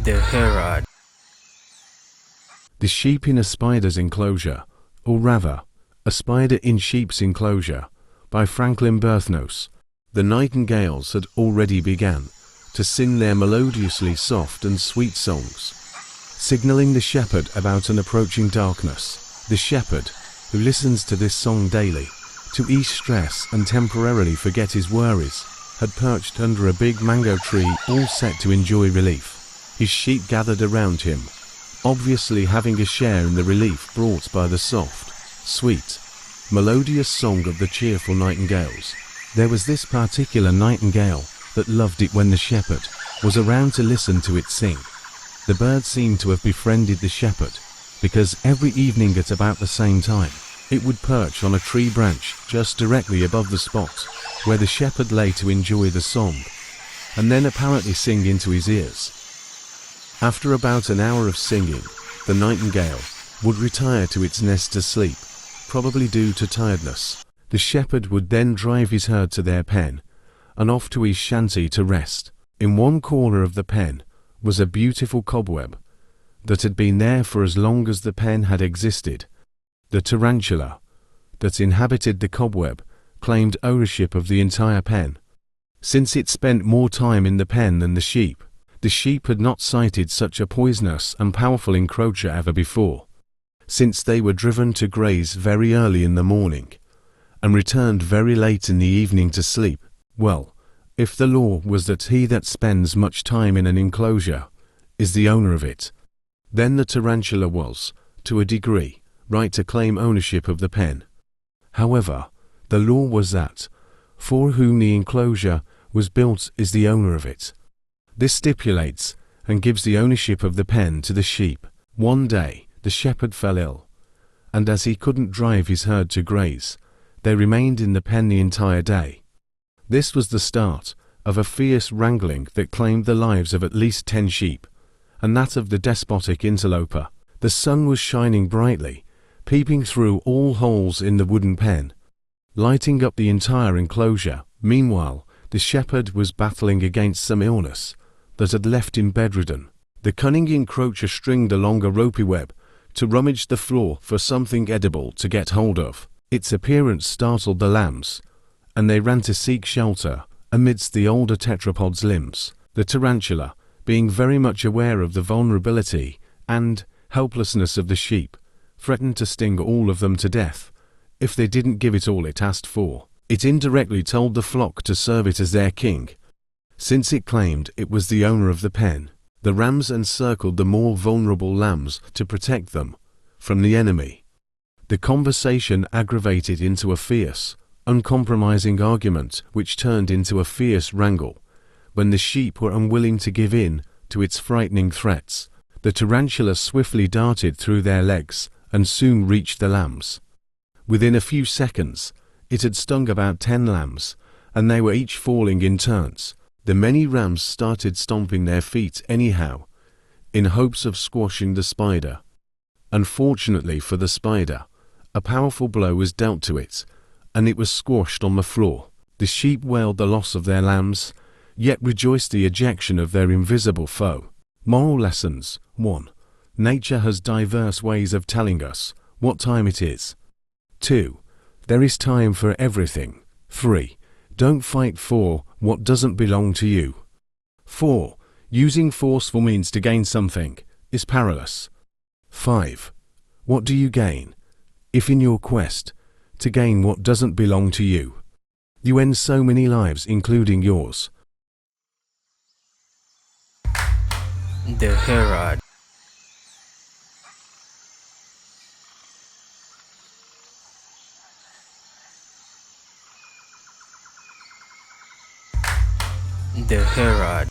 The Herod. The sheep in a spider's enclosure, or rather, a spider in sheep's enclosure, by Franklin Berthnos. The nightingales had already begun to sing their melodiously soft and sweet songs, signaling the shepherd about an approaching darkness. The shepherd, who listens to this song daily, to ease stress and temporarily forget his worries, had perched under a big mango tree, all set to enjoy relief. His sheep gathered around him, obviously having a share in the relief brought by the soft, sweet, melodious song of the cheerful nightingales. There was this particular nightingale that loved it when the shepherd was around to listen to it sing. The bird seemed to have befriended the shepherd, because every evening at about the same time, it would perch on a tree branch just directly above the spot where the shepherd lay to enjoy the song, and then apparently sing into his ears. After about an hour of singing, the nightingale would retire to its nest to sleep, probably due to tiredness. The shepherd would then drive his herd to their pen, and off to his shanty to rest. In one corner of the pen was a beautiful cobweb that had been there for as long as the pen had existed. The tarantula that inhabited the cobweb claimed ownership of the entire pen. Since it spent more time in the pen than the sheep had not sighted such a poisonous and powerful encroacher ever before. Since they were driven to graze very early in the morning, and returned very late in the evening to sleep, well, if the law was that he that spends much time in an enclosure is the owner of it, then the tarantula was, to a degree, right to claim ownership of the pen. However, the law was that, for whom the enclosure was built is the owner of it. This stipulates and gives the ownership of the pen to the sheep. One day, the shepherd fell ill, and as he couldn't drive his herd to graze, they remained in the pen the entire day. This was the start of a fierce wrangling that claimed the lives of at least 10 sheep, and that of the despotic interloper. The sun was shining brightly, peeping through all holes in the wooden pen, lighting up the entire enclosure. Meanwhile, the shepherd was battling against some illness that had left him bedridden. The cunning encroacher stringed along a ropey web to rummage the floor for something edible to get hold of. Its appearance startled the lambs, and they ran to seek shelter amidst the older tetrapod's limbs. The tarantula, being very much aware of the vulnerability and helplessness of the sheep, threatened to sting all of them to death if they didn't give it all it asked for. It indirectly told the flock to serve it as their king, since it claimed it was the owner of the pen. The rams encircled the more vulnerable lambs to protect them from the enemy. The conversation aggravated into a fierce, uncompromising argument which turned into a fierce wrangle when the sheep were unwilling to give in to its frightening threats. The tarantula swiftly darted through their legs and soon reached the lambs. Within a few seconds, it had stung about 10 lambs, and they were each falling in turns. The many rams started stomping their feet anyhow, in hopes of squashing the spider. Unfortunately for the spider, a powerful blow was dealt to it, and it was squashed on the floor. The sheep wailed the loss of their lambs, yet rejoiced the ejection of their invisible foe. Moral lessons. 1. Nature has diverse ways of telling us what time it is. 2. There is time for everything. 3. Don't fight for what doesn't belong to you. 4. Using forceful means to gain something is perilous. 5. What do you gain if in your quest to gain what doesn't belong to you, you end so many lives, including yours? The Herod. The Herod.